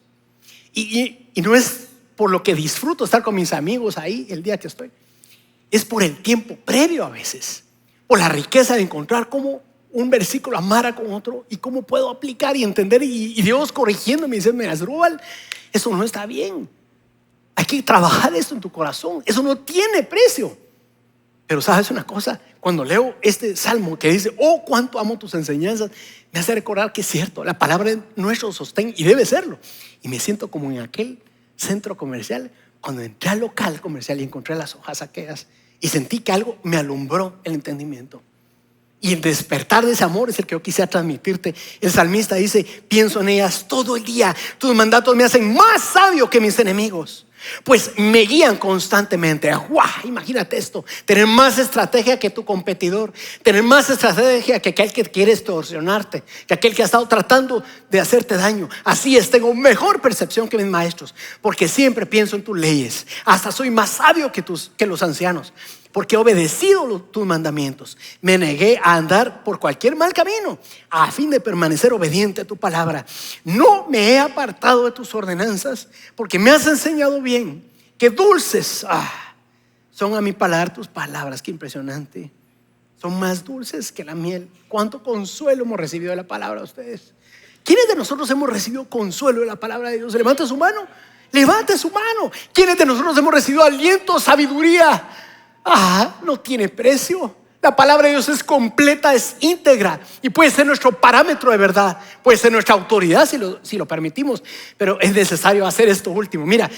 Y no es por lo que disfruto estar con mis amigos ahí el día que estoy. Es por el tiempo previo a veces, por la riqueza de encontrar cómo un versículo amarra con otro y cómo puedo aplicar y entender, y Dios corrigiéndome y diciendo: Asdrúbal, eso no está bien, hay que trabajar esto en tu corazón, eso no tiene precio. Pero sabes una cosa, cuando leo este salmo que dice: oh, cuánto amo tus enseñanzas, me hace recordar que es cierto, la palabra es nuestro sostén y debe serlo. Y me siento como en aquel centro comercial cuando entré al local comercial y encontré las hojas aquellas y sentí que algo me alumbró el entendimiento. Y el despertar de ese amor es el que yo quisiera transmitirte. El salmista dice: pienso en ellas todo el día, tus mandatos me hacen más sabio que mis enemigos, pues me guían constantemente. Imagínate esto: tener más estrategia que tu competidor, tener más estrategia que aquel que quiere extorsionarte, que aquel que ha estado tratando de hacerte daño. Así es, tengo mejor percepción que mis maestros, porque siempre pienso en tus leyes. Hasta soy más sabio que los ancianos, porque he obedecido tus mandamientos. Me negué a andar por cualquier mal camino, a fin de permanecer obediente a tu palabra. No me he apartado de tus ordenanzas, porque me has enseñado bien. Qué dulces son a mi paladar tus palabras. Qué impresionante. Son más dulces que la miel. Cuánto consuelo hemos recibido de la palabra de ustedes. ¿Quiénes de nosotros hemos recibido consuelo de la palabra de Dios? Levante su mano. Levante su mano. ¿Quiénes de nosotros hemos recibido aliento, sabiduría? No tiene precio. La palabra de Dios es completa, es íntegra y puede ser nuestro parámetro de verdad, puede ser nuestra autoridad si lo permitimos. Pero es necesario hacer esto último. Mira,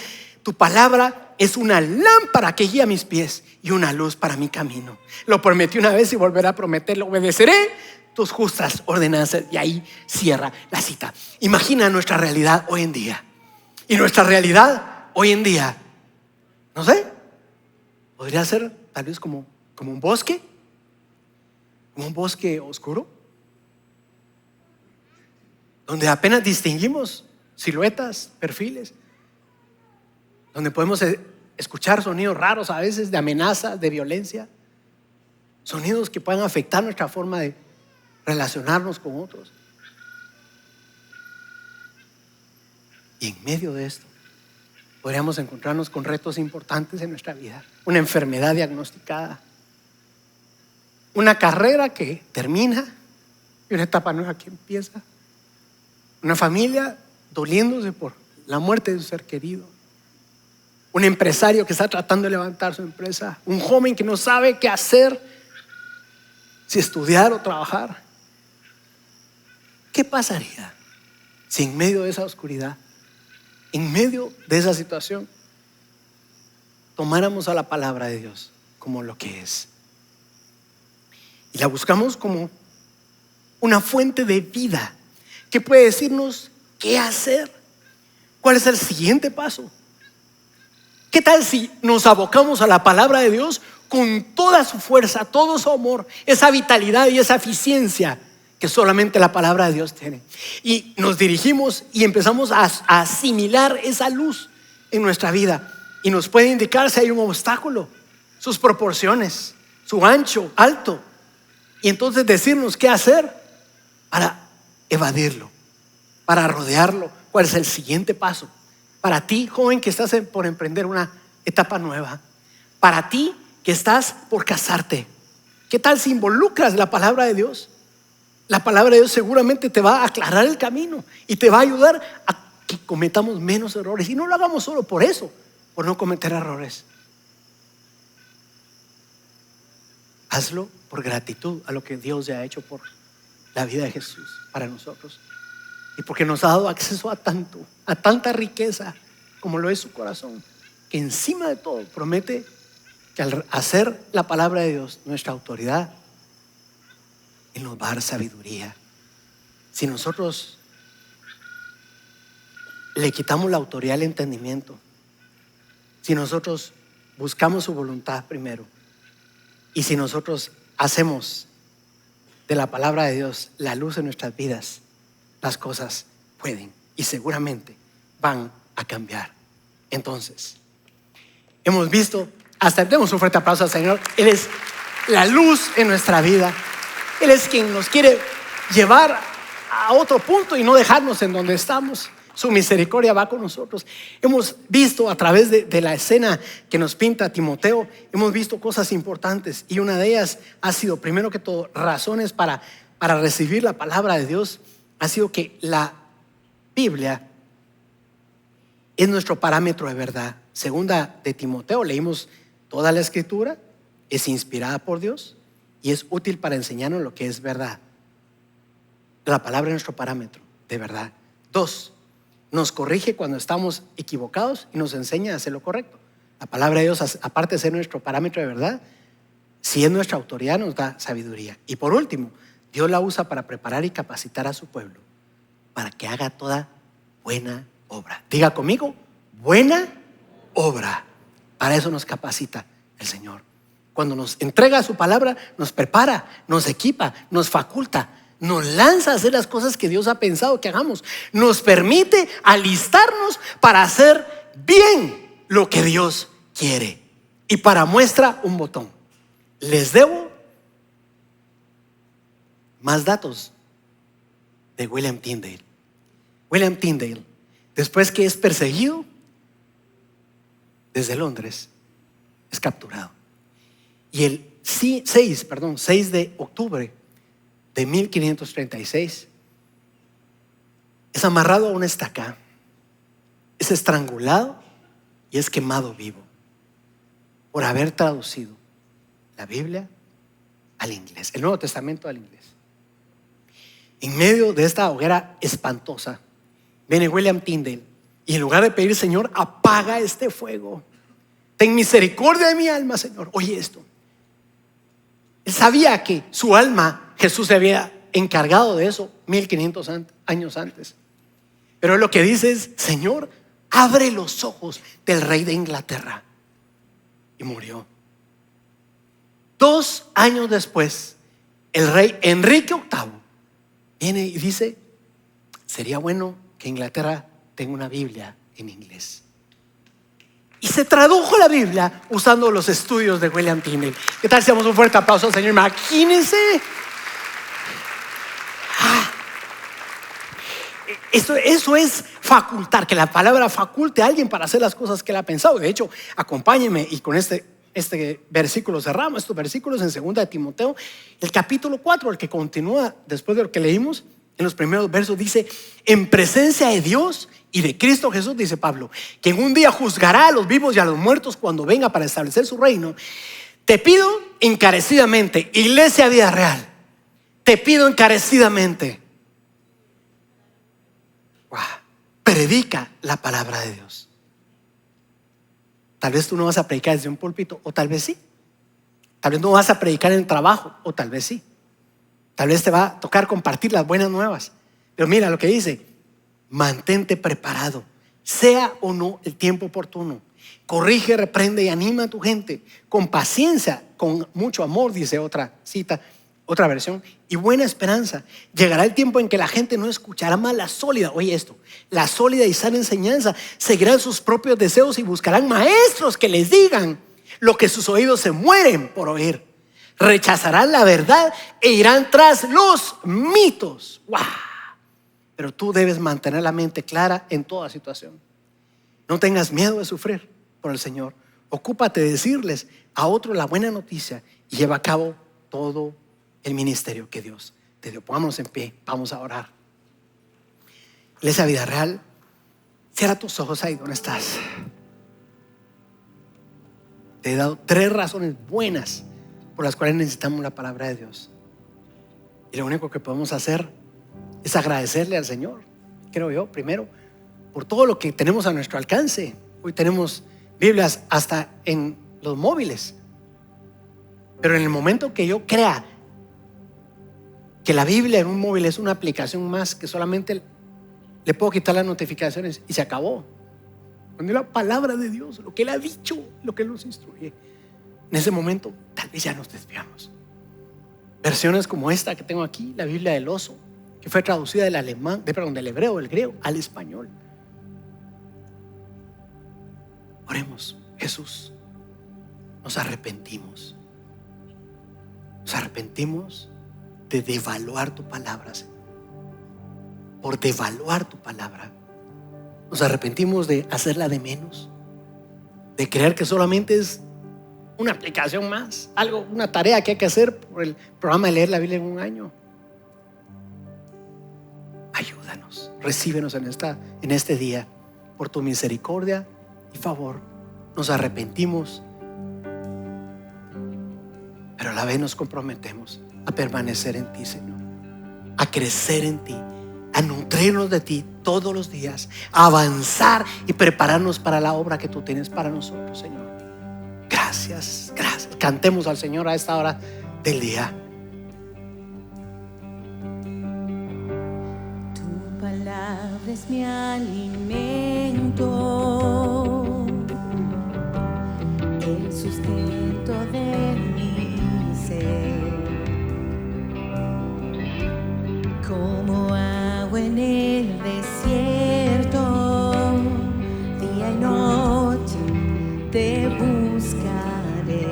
tu palabra es una lámpara que guía mis pies y una luz para mi camino. Lo prometí una vez y volveré a prometerlo: obedeceré tus justas ordenanzas. Y ahí cierra la cita. Imagina nuestra realidad hoy en día. Y nuestra realidad hoy en día, no sé, podría ser tal vez como un bosque, oscuro, donde apenas distinguimos siluetas, perfiles, donde podemos escuchar sonidos raros a veces de amenaza, de violencia, sonidos que puedan afectar nuestra forma de relacionarnos con otros. Y en medio de esto podríamos encontrarnos con retos importantes en nuestra vida: una enfermedad diagnosticada, una carrera que termina y una etapa nueva que empieza, una familia doliéndose por la muerte de su ser querido, un empresario que está tratando de levantar su empresa, un joven que no sabe qué hacer, si estudiar o trabajar. ¿Qué pasaría si en medio de esa oscuridad, en medio de esa situación, tomáramos a la palabra de Dios como lo que es? Y la buscamos como una fuente de vida que puede decirnos qué hacer, cuál es el siguiente paso. ¿Qué tal si nos abocamos a la palabra de Dios con toda su fuerza, todo su amor, esa vitalidad y esa eficiencia que solamente la palabra de Dios tiene? Y nos dirigimos y empezamos a asimilar esa luz en nuestra vida, y nos puede indicar si hay un obstáculo, sus proporciones, su ancho, alto, y entonces decirnos qué hacer para evadirlo, para rodearlo. ¿Cuál es el siguiente paso? Para ti, joven, que estás por emprender una etapa nueva, para ti que estás por casarte, ¿qué tal si involucras la palabra de Dios? La palabra de Dios seguramente te va a aclarar el camino y te va a ayudar a que cometamos menos errores. Y no lo hagamos solo por eso, por no cometer errores. Hazlo por gratitud a lo que Dios ya ha hecho por la vida de Jesús para nosotros, y porque nos ha dado acceso a tanto, a tanta riqueza como lo es su corazón, que encima de todo promete que al hacer la palabra de Dios nuestra autoridad, Él nos va a dar sabiduría. Si nosotros le quitamos la autoridad al entendimiento, si nosotros buscamos su voluntad primero, y si nosotros hacemos de la palabra de Dios la luz en nuestras vidas, las cosas pueden y seguramente van a cambiar. Entonces, hemos visto, hasta demos un fuerte aplauso al Señor. Él es la luz en nuestra vida. Él es quien nos quiere llevar a otro punto y no dejarnos en donde estamos. Su misericordia va con nosotros. Hemos visto a través de la escena que nos pinta Timoteo, hemos visto cosas importantes, y una de ellas ha sido, primero que todo, razones para recibir la palabra de Dios. Ha sido que la Biblia es nuestro parámetro de verdad. Segunda de Timoteo, leímos toda la escritura, es inspirada por Dios y es útil para enseñarnos lo que es verdad. La palabra es nuestro parámetro de verdad. 2, nos corrige cuando estamos equivocados y nos enseña a hacer lo correcto. La palabra de Dios, aparte de ser nuestro parámetro de verdad, si es nuestra autoridad, nos da sabiduría. Y por último, Dios la usa para preparar y capacitar a su pueblo para que haga toda buena obra. Diga conmigo, buena obra. Para eso nos capacita el Señor. Cuando nos entrega su palabra, nos prepara, nos equipa, nos faculta, nos lanza a hacer las cosas que Dios ha pensado que hagamos. Nos permite alistarnos para hacer bien lo que Dios quiere. Y para muestra, un botón. Les debo más datos de William Tyndale. William Tyndale, después que es perseguido desde Londres, es capturado. Y el 6 de octubre de 1536 es amarrado a una estaca, es estrangulado y es quemado vivo por haber traducido la Biblia al inglés, el Nuevo Testamento al inglés. En medio de esta hoguera espantosa viene William Tyndale y en lugar de pedir, Señor, apaga este fuego, ten misericordia de mi alma, Señor. Oye esto, él sabía que su alma, Jesús se había encargado de eso 1500 años antes, pero lo que dice es, Señor, abre los ojos del rey de Inglaterra. Y murió. 2 años después, el rey Enrique VIII viene y dice, sería bueno que Inglaterra tenga una Biblia en inglés. Y se tradujo la Biblia usando los estudios de William Tyndale. ¿Qué tal si damos un fuerte aplauso al Señor? Imagínense. Eso es facultar, que la palabra faculte a alguien para hacer las cosas que él ha pensado. De hecho, acompáñenme y con este versículo cerramos. Estos versículos en 2 de Timoteo, el capítulo 4, el que continúa después de lo que leímos. En los primeros versos dice, en presencia de Dios y de Cristo Jesús, dice Pablo, quien un día juzgará a los vivos y a los muertos cuando venga para establecer su reino. Te pido encarecidamente, Iglesia Vida Real, te pido encarecidamente, predica la palabra de Dios. Tal vez tú no vas a predicar desde un púlpito, o tal vez sí. Tal vez no vas a predicar en el trabajo, o tal vez sí. Tal vez te va a tocar compartir las buenas nuevas. Pero mira lo que dice: mantente preparado, sea o no el tiempo oportuno. Corrige, reprende y anima a tu gente con paciencia, con mucho amor, dice otra cita, otra versión, y buena esperanza. Llegará el tiempo en que la gente no escuchará más la sólida, oye esto, la sólida y sana enseñanza. Seguirán sus propios deseos y buscarán maestros que les digan lo que sus oídos se mueren por oír. Rechazarán la verdad e irán tras los mitos. ¡Wow! Pero tú debes mantener la mente clara en toda situación. No tengas miedo de sufrir por el Señor. Ocúpate de decirles a otros la buena noticia y lleva a cabo todo el ministerio que Dios te dio. Pongámonos en pie, vamos a orar. Iglesia Vida Real, cierra tus ojos ahí donde estás. Te he dado 3 razones buenas por las cuales necesitamos la palabra de Dios. Y lo único que podemos hacer es agradecerle al Señor, creo yo, primero, por todo lo que tenemos a nuestro alcance. Hoy tenemos Biblias hasta en los móviles. Pero en el momento que yo crea que la Biblia en un móvil es una aplicación más, que solamente le puedo quitar las notificaciones y se acabó. Cuando la palabra de Dios, lo que Él ha dicho, lo que Él nos instruye, en ese momento tal vez ya nos desviamos. Versiones como esta que tengo aquí, la Biblia del oso, que fue traducida del hebreo, del griego al español. Oremos. Jesús, nos arrepentimos. Nos arrepentimos de devaluar tu palabra, Señor. Por devaluar tu palabra. Nos arrepentimos de hacerla de menos, de creer que solamente es una aplicación más, algo, una tarea que hay que hacer por el programa de leer la Biblia en un año. Ayúdanos, recíbenos en este día por tu misericordia y favor. Nos arrepentimos, pero a la vez nos comprometemos a permanecer en ti, Señor, a crecer en ti, a nutrirnos de ti todos los días, a avanzar y prepararnos para la obra que tú tienes para nosotros, Señor. Gracias, gracias. Cantemos al Señor a esta hora del día. Tu palabra es mi alimento, el sustento de mi ser, como agua en el desierto, día y noche te buscaré.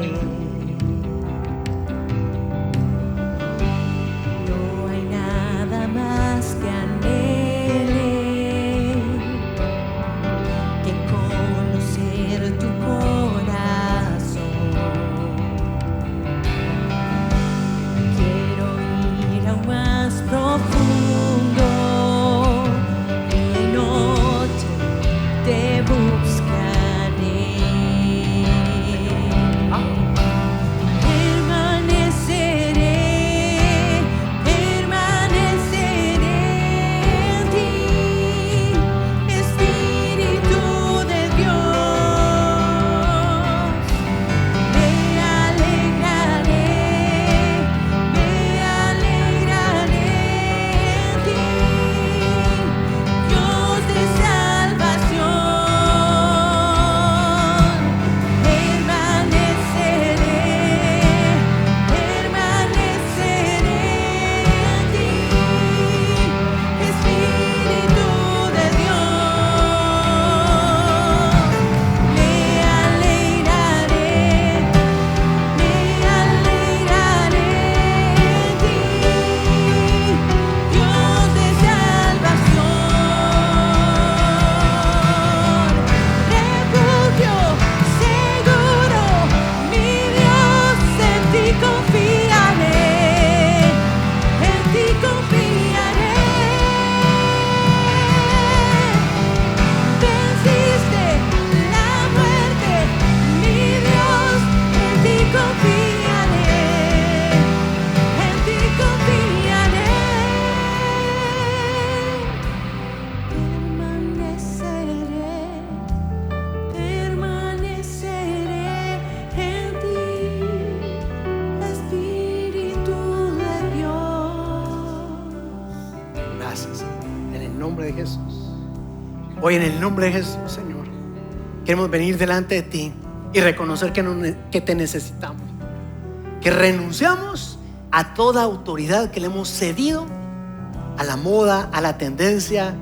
No hay nada más que anhele que conocer tu corazón. Quiero ir aún más profundo Hoy en el nombre de Jesús, Señor, queremos venir delante de ti y reconocer que te necesitamos, que renunciamos a toda autoridad que le hemos cedido a la moda, a la tendencia,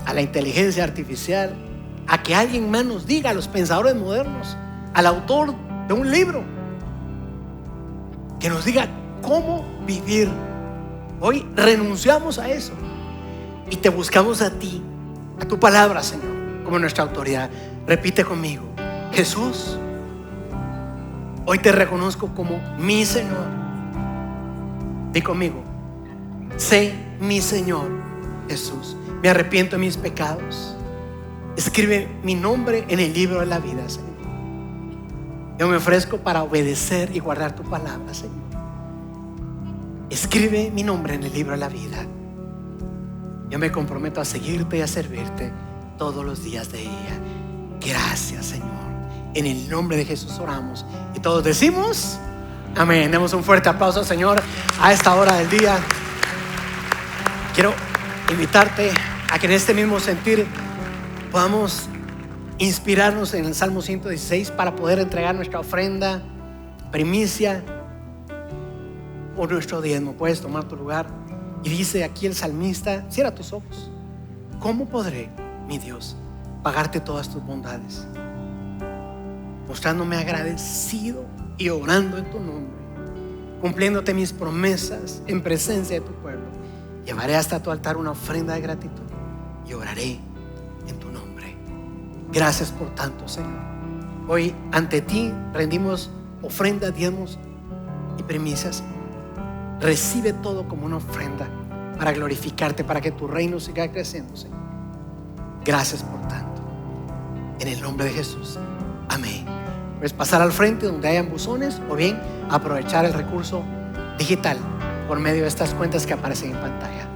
a la inteligencia artificial, a que alguien más nos diga, a los pensadores modernos, al autor de un libro, que nos diga cómo vivir. Hoy renunciamos a eso y te buscamos a ti, a tu palabra, Señor, como nuestra autoridad. Repite conmigo: Jesús, hoy te reconozco como mi Señor. Di conmigo: sé mi Señor Jesús. Me arrepiento de mis pecados. Escribe mi nombre en el libro de la vida, Señor. Yo me ofrezco para obedecer y guardar tu palabra, Señor. Escribe mi nombre en el libro de la vida. Yo me comprometo a seguirte y a servirte todos los días de ella. Gracias, Señor. En el nombre de Jesús oramos. Y todos decimos amén. Demos un fuerte aplauso al Señor a esta hora del día. Quiero invitarte a que en este mismo sentir podamos inspirarnos en el Salmo 116 para poder entregar nuestra ofrenda, primicia o nuestro diezmo. Puedes tomar tu lugar. Y dice aquí el salmista: cierra tus ojos. ¿Cómo podré, mi Dios, pagarte todas tus bondades? Mostrándome agradecido y orando en tu nombre, cumpliéndote mis promesas en presencia de tu pueblo. Llevaré hasta tu altar una ofrenda de gratitud y oraré en tu nombre. Gracias por tanto, Señor. Hoy ante ti rendimos ofrendas, diezmos y primicias. Recibe todo como una ofrenda para glorificarte, para que tu reino siga creciendo, Señor. Gracias por tanto. En el nombre de Jesús, amén. Puedes pasar al frente donde hayan buzones o bien aprovechar el recurso digital por medio de estas cuentas que aparecen en pantalla.